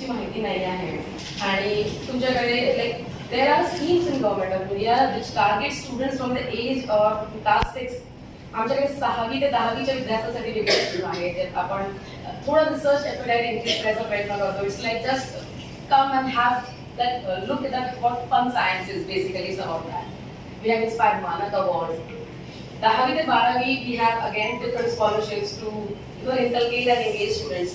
गोष्टीची माहिती नाही आहे आणि तुमच्याकडे like there are schemes in government of India which target students from the age of class 6. आमच्याकडे 6वी ते 10वीच्या विद्यार्थ्यांसाठी वेगळे स्कीम आहे. त्यात आपण थोडं रिसर्च एपिटाईट इन्क्रीज करायचा प्रयत्न करतो. It's like just come and have that look at that what fun science is basically is about that. We have inspired Manak Awards. 10वी ते 12वी we have again different scholarships to inculcate and engage students.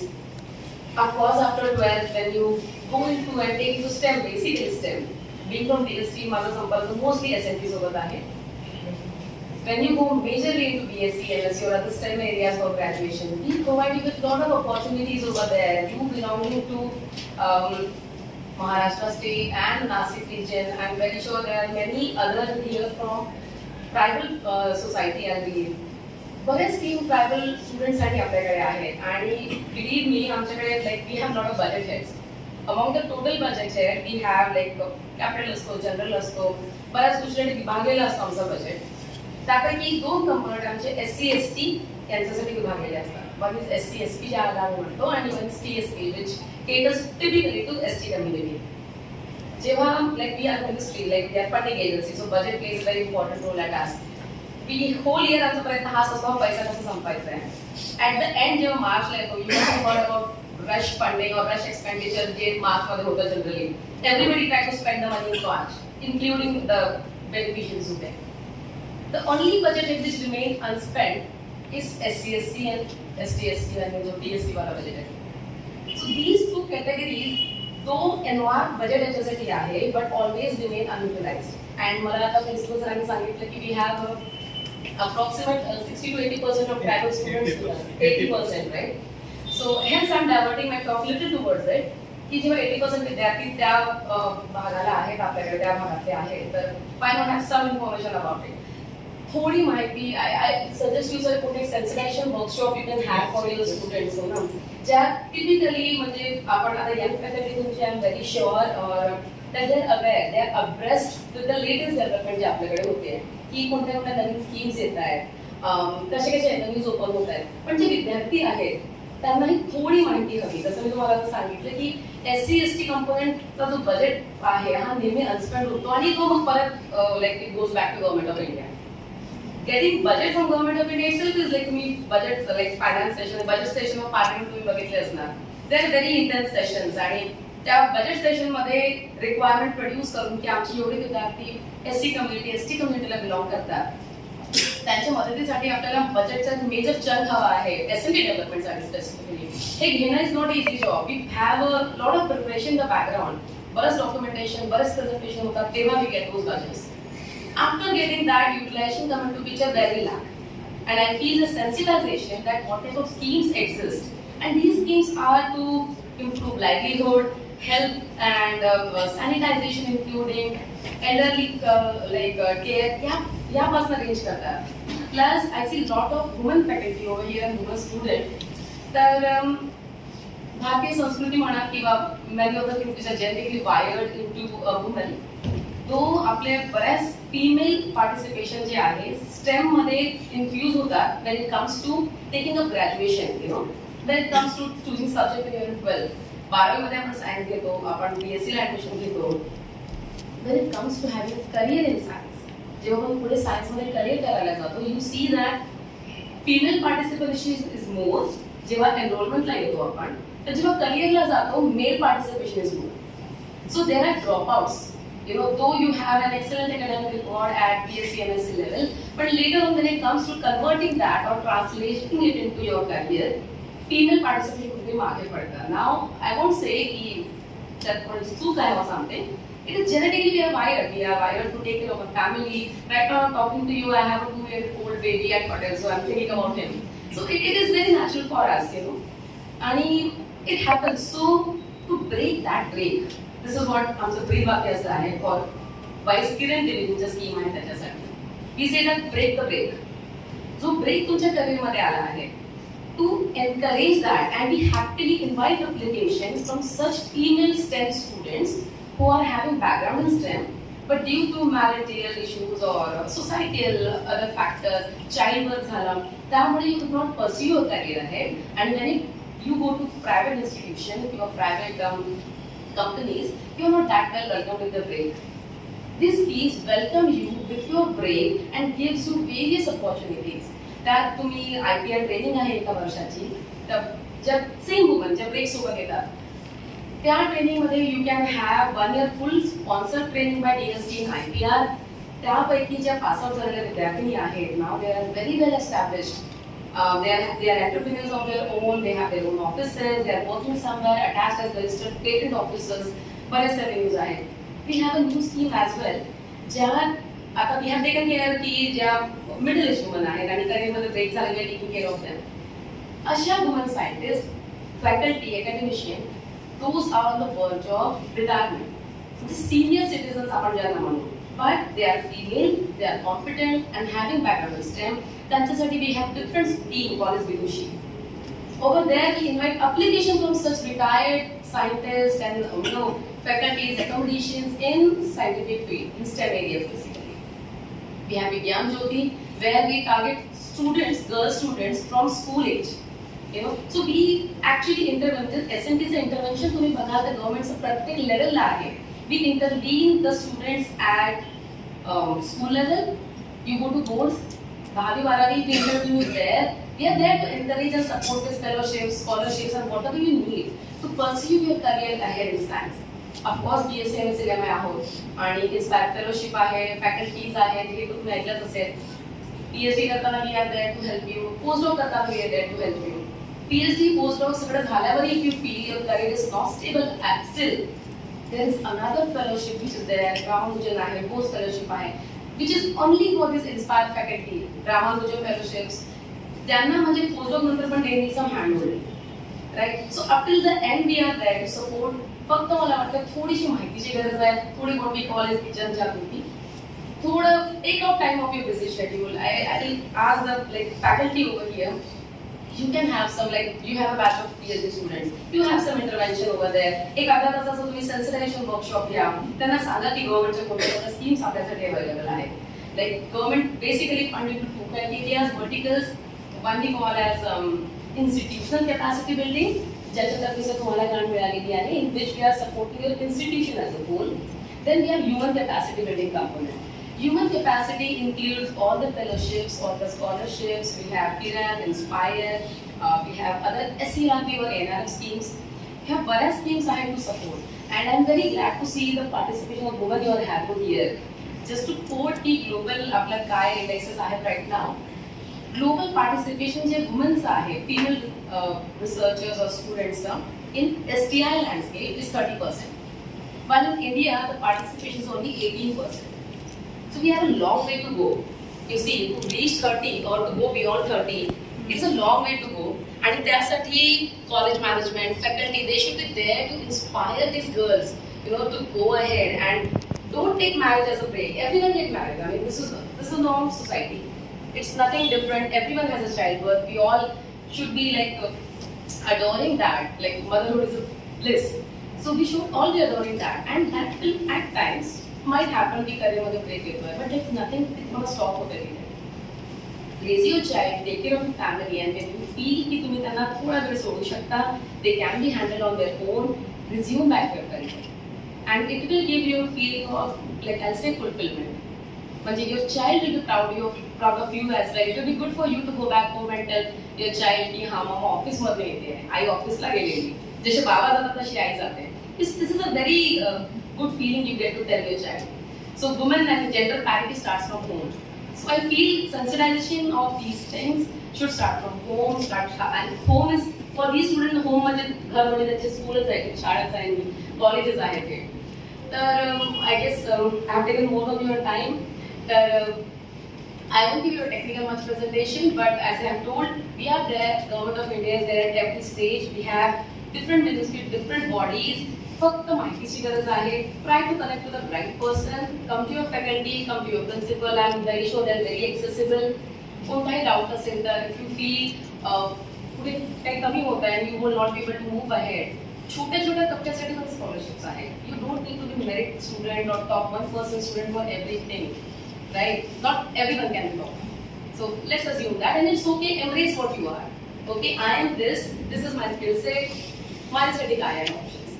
Of course after 12th when you go into and take into STEM, basically STEM. Being from DST, माझा संपर्क mostly SNP सोबत आहे. When you go majorly into BSc, MSc or other STEM areas for graduation, we provide you with lot of opportunities over there. You belonging to Maharashtra state and Nasik region. I'm very sure there are many other here from tribal society I believe. बरेच scheme tribal स्टुडंट्ससाठी आपल्याकडे आहेत आणि believe me आमच्याकडे like we have lot of budget heads. Among the total budget head we have like capital असतो, general असतो, बऱ्याच गोष्टींसाठी विभागलेलं असतं आमचं बजेट. त्यापैकी 2 कंपोनंट आमचे SC ST यांच्यासाठी विभागलेले असतात. वन इज SC ST ज्याला आम्ही म्हणतो आणि one is TSP which caters typically to ST community. जेव्हा like we are ministry like they are funding agency so budget plays a very important role at us. We whole year आमचा प्रयत्न हाच असतो पैसा कसा संपायचा आहे. At the end जेव्हा मार्चला येतो you must have heard about rush funding or rush expenditure जे मार्चमध्ये होतं generally. Everybody try to spend the money in March including the beneficiaries who pay. The only budget which remains unspent is SC ST and ST ST आणि जो TSP वाला budget आहे. So these two categories, though enlarged budget याच्यासाठी आहे, but always remain unutilized. And मला आता principal सरांनी सांगितलं की we have approximate 60 to 80% of tribal students, 80%, right? So hence I'm diverting my talk little towards it. की जेव्हा 80% विद्यार्थी त्या भागाला आहेत आपल्याकडे त्या भागातले आहेत तर why not have some information about it? थोडी माहिती I suggest you sir कोणते sensitization workshop you can have for your students हो ना ज्या टिपिकली म्हणजे आपण आता यंग फॅकल्टी तुमची I am very sure that they are aware, they are abreast with the latest development जे आपल्याकडे होते की कोणत्या कोणत्या नवीन स्कीम्स येत आहेत, कसे कसे एनएमईज ओपन होत आहेत. पण जे विद्यार्थी आहेत त्यांनाही थोडी माहिती हवी. जसं मी तुम्हाला सांगितलं की SC ST कंपोनेंटचा जो बजेट आहे हा नेहमी अनस्पेंड होतो आणि तो मग परत like it goes back to government of India. Getting budget from government of India itself is like तुम्ही budget like finance session, budget session of parliament तुम्ही बघितले असणार. They are very intense sessions आणि त्या बजेट सेशन मध्ये requirement produce करून की आमची एवढे विद्यार्थी SC कम्युनिटी ST कम्युनिटीला बिलॉंग करतात त्यांच्या मदतीसाठी आपल्याला बजेटचा मेजर चंक हवा आहे SNP डेव्हलपमेंटसाठी स्पेसिफिकली. हे घेणं is not easy job. We have a lot of preparation the background. बरंच डॉक्युमेंटेशन बरंच प्रेझेंटेशन होतात तेव्हा we get those budgets. After getting that, utilization come into picture where we lack. And I feel the sensitization that what type of schemes exist. And these schemes are to improve livelihood, health and sanitization including elderly care. यापासून range करतात. Plus I see lot of women faculty over here and women student. तर भारतीय संस्कृती म्हणा किंवा many of the things which are genetically wired into a woman. तो आपले बऱ्याच फिमेल पार्टिसिपेशन जे आहे स्टेम मध्ये इन्फ्यूज होतात when it comes to taking up graduation, you know, when it comes to choosing subject in 12th. 12वी मध्ये आपण science घेतो, आपण BSc ला ऍडमिशन घेतो. when it comes to having career in science, जेव्हा आपण पुढे सायन्स मध्ये करियर करायला जातो you see that female participation is more. जेव्हा एनरोलमेंटला येतो आपण तर जेव्हा करियरला जातो male participation is more. So there are dropouts. You know, though you have an excellent academic record at BSc MSc level, but later on when it comes to converting that or translating it into your career, female participation would be मागे पडतं. Now, I won't say की त्यात कोणाची चूक आहे असं सांगते. It is genetically we are wired. We are wired to take care of a family. Right now I'm talking to you, I have a 2-year-old baby at hotel, so I'm thinking about him. So it is very natural for us, you know. And it happens. So to break that break, this is what आमचं ब्रीद वाक्य असं आहे for वाईस किरण डिव्हिजनच्या scheme आहे त्याच्यासाठी. We say that break the break. जो ब्रेक तुमच्या करिअरमध्ये आला आहे to encourage that and we happily invite application from such female STEM students who are having background in STEM but due to marital issues or societal other factors, childbirth झाला त्यामुळे you could not pursue your career ahead and when it you go to private institution, your private companies, you are not that well welcomed with the break. These schemes welcome you with your break and gives you various opportunities. त्यात तुम्ही IPR training आहे एका वर्षाची, तर जब same woman जब break सोबत येतात त्या ट्रेनिंग मध्ये you can have 1 year full sponsor training by DST in IPR. त्यापैकी ज्या पास आउट झालेल्या विद्यार्थिनी आहेत नाव they are very well established. They are entrepreneurs of their own. They have their own offices. They are working somewhere attached as registered patent officers. बरेचसे avenues आहेत. We have a new scheme as well. ज्यात आता we have taken care की ज्या middle age women आहेत आणि करिअरमध्ये break झाले we are taking care of them. अशा women scientists, faculty, academician, those are on the verge of retirement. The senior citizens आपण ज्यांना म्हणू, but they are female, they are competent and having background in STEM. त्यांच्यासाठी we have different team called as Vidushi. Over there we invite application from such retired scientists and faculties, accommodations in scientific field, in STEM areas basically. We have Vigyan Jyoti where we target students, girl students from school age. So we actually intervene. SNT's intervention तुम्ही बघा तर गव्हर्नमेंटचं प्रत्येक लेवलला आहे. We intervene the students at school level. You go to boards. 10वी 12वी we interview there. We are there to encourage and support with fellowships, scholarships and whatever you need to pursue your career ahead in science. Of course BSc MSc मध्ये आहोत आणि inspire fellowship आहे, faculties आहेत, हे तुम्ही ऐकलंच असेल. PhD करताना we are there to help you. Postdoc करताना we are there to help you. PhD, postdoc सगळं झाल्यावर if you feel your career is not stable at still, there is another fellowship which is there. Ramanujan आहे, post fellowship आहे, which is only for this inspired faculty. Ramanujan fellowships. त्यांना म्हणजे postdoc नंतर पण they need some handholding. Right? So up till the end we are there to support. फक्त मला वाटतं थोडीशी माहितीची गरज आहे, थोडी मोठी कॉलेज टीचर जागृती, थोडं take out time of your busy schedule. I will ask the faculty over here. You can have some you have a batch of PhD students. You have some intervention over there. एक अर्धा तासाचं तुम्ही sensitization workshop घ्या. त्यांना सांगा की गव्हर्नमेंटच्या कोणत्या schemes आपल्यासाठी अवेलेबल आहेत. Government basically funding to 2 criteria, verticals. One we call as institutional capacity building. ज्याच्यातर्फे तुम्हाला ग्रांट मिळालेली आहे, in which we are supporting your institution as a whole. Then we have human capacity building component. Human capacity includes all the fellowships, all the scholarships. We have Kiran, Inspire, we have other SCRP or NRF schemes. We have various schemes I have to support. And I'm very glad to see the participation of women you are having here. Just to quote the global आपला काय indexes आहे right now. Global participation जे women's आहे, female researchers or students in STI landscape is 30%. While in India the participation is only 18%. So we have a long way to go. You see, to reach 30 or to go beyond 30, it's a long way to go. And त्यासाठी college management, faculty, they should be there to inspire these girls, to go ahead and don't take marriage as a break. Everyone get married. I mean, this is a normal society. It's nothing different. Everyone has a childbirth. We all should be adoring that. Motherhood is a bliss. So we should all be adoring that. And that will at times might happen की career मध्ये break येतोय, but it's nothing तुम्हाला stop होत आहे. Raise your child, take care of your family, and when you feel की तुम्ही त्यांना थोडा वेळ सोडू शकता, they can be handled on their own. Resume back your career, and it will give you a feeling of I'll say fulfillment. म्हणजे your child will be proud of you as well. It will be good for you to go back home and tell your child की हाँ मामा office मध्ये येते, आई ऑफिसला गेलेली, जसे बाबा जातात तशी आई जाते. This is a very good feeling you get to tell your child. So women and gender parity starts from home. So I feel sensitization of these things should start from home. And home is for these students. Home म्हणजे घर म्हणजे त्याचे स्कूलच आहे, शाळाच आहे, colleges आहेत ते. तर I guess I have taken more of your time. I won't give you a technical much presentation, but as I have told, we are there. Government of India is there at every stage. We have different ministries, different bodies. फक्त माहितीची गरज आहे. Try to connect to the right person. Come to your faculty, come to your principal. I'm very sure they're very accessible. कोणताही doubt असेल तर if you feel पुढे काही कमी होत आहे and you will not be able to move ahead. छोट्या छोट्या टप्प्यासाठी पण स्कॉलरशिप्स आहेत. You don't need to be merit student or top 1% student for everything. Right? Not everyone can be top. So let's assume that, and it's okay. Embrace what you are. Okay, I am this is my skill set, माझ्यासाठी काय आहे options.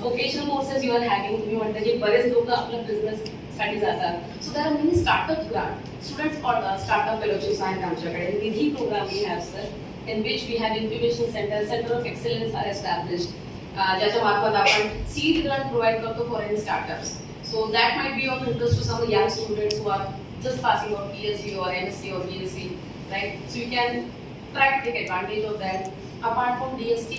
Vocational courses you are having, तुम्ही म्हणता की बरेच लोक आपल्या business साठी जातात. So there are many startup grant, students startup fellowships आहेत आमच्याकडे. Nidhi program we have sir, in which we have incubation center of excellence are established, ज्याच्या मार्फत आपण seed grant provide करतो for any startups. So that might be of interest to some young students who are just passing out PhD or MSc or BSc, right? So you can try to take advantage of that. Apart from DST,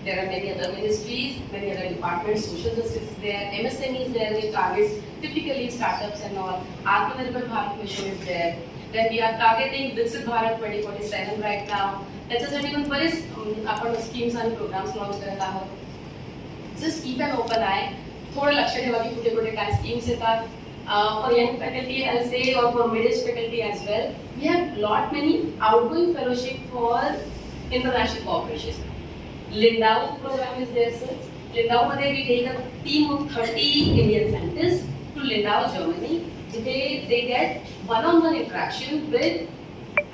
there are many other ministries, many other departments. Social justice is there, MSME is there, which targets typically startups and all. Atmanirbhar Bharat Mission is there. Then we are targeting Viksit Bharat 2047 right now. त्याच्यासाठी पण बरेच आपण schemes आणि programmes launch करत आहोत. Just keep अन open आय, थोडं लक्ष ठेवा की कुठे कुठे काय स्कीम्स येतात. For young faculty I say और for mid age faculty as well, we have lot many outgoing fellowship for international corporation. Lindau program is there sir. Lindau मध्ये we take a team of 30 Indian scientist to Lindau Germany, जिथे they get one-on-one interaction with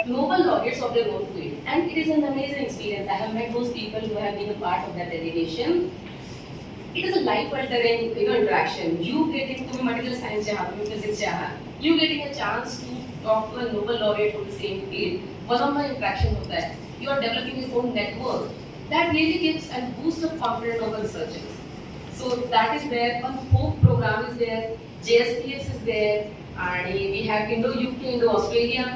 Nobel laureates of their own field, and it is an amazing experience. I have met those people who have been a part of that delegation. It is a life-altering, interaction. You getting to material science, physics, you getting a chance to talk to a Nobel laureate from the same field. One-on-one interaction hota hai. You are developing your own network. That really gives and boosts the confidence of the researchers. So that is there. One HOPE program is there. JSPS is there, and we have Indo-UK, Indo-Australia.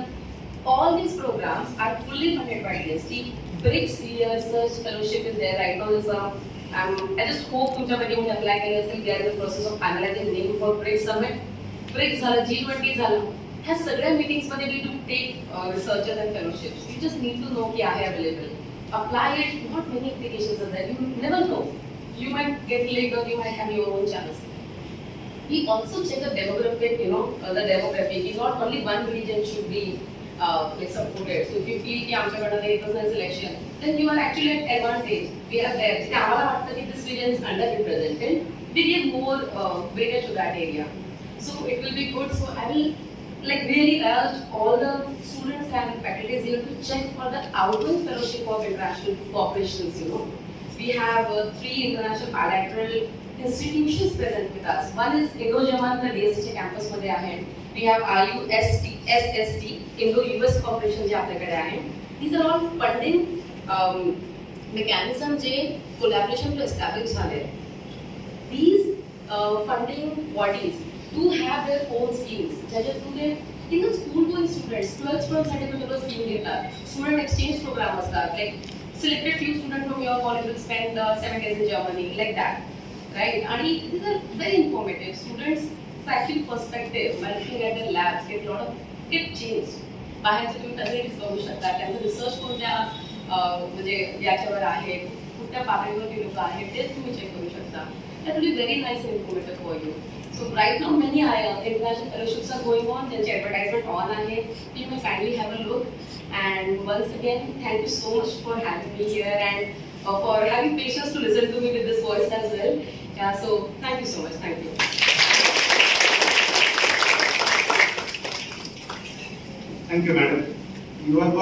All these programs are fully funded by DST. BRICS Research Fellowship is there right now. I just hope तुमच्यामध्ये कोणी apply केलं असेल. We are in the process of finalizing name for BRICS Summit. BRICS झालं, G20 झालं. ह्या सगळ्या meetings मध्ये we do take researchers and fellowships. You just need to know की आहे available. Apply it. Not many applications are there. You never know. You might get late or you might have your own chance. We also check the demographic. The demographic. Not only one region should be like supported. So if you feel कि आमच्याकडे there is no selection, then you are actually at advantage. We are there. जिथे आम्हाला वाटतं की this region is underrepresented, we give more weightage to that area. So it will be good. So I will really urge all the students and faculties here to check for the outgoing fellowship of international corporations. We have 3 international bilateral institutions present with us. One is Indo-German, the DST campus मध्ये आहे. We have IUSST, Indo-US Corporation जे आपल्याकडे आहे. These are all funding mechanism J collaboration to establish झाले. These funding bodies do have their own schemes. ज्याच्यात तुम्ही even school going students, 12th students साठी तुम्ही scheme घेतात. Student exchange program असतात. Like selected few students from your college will spend 7 days in Germany, like that. Right? And these are very informative. Students' actual perspective by looking at their labs get a lot of tip change. बाहेरचे तुम्ही facilities बघू शकता, त्यांचं research कोणत्या म्हणजे याच्यावर आहे, कुठल्या पातळीवरती लोक आहेत ते तुम्ही चेक करू शकता. That will be very nice and informative for you. So right now many international fellowships are going on. त्यांची advertisement on आहे. You may kindly have a look. And once again, thank you so much for having me here and for having patience to listen to me with this voice as well. Yeah, so thank you so much. Thank you. Thank you, madam. You are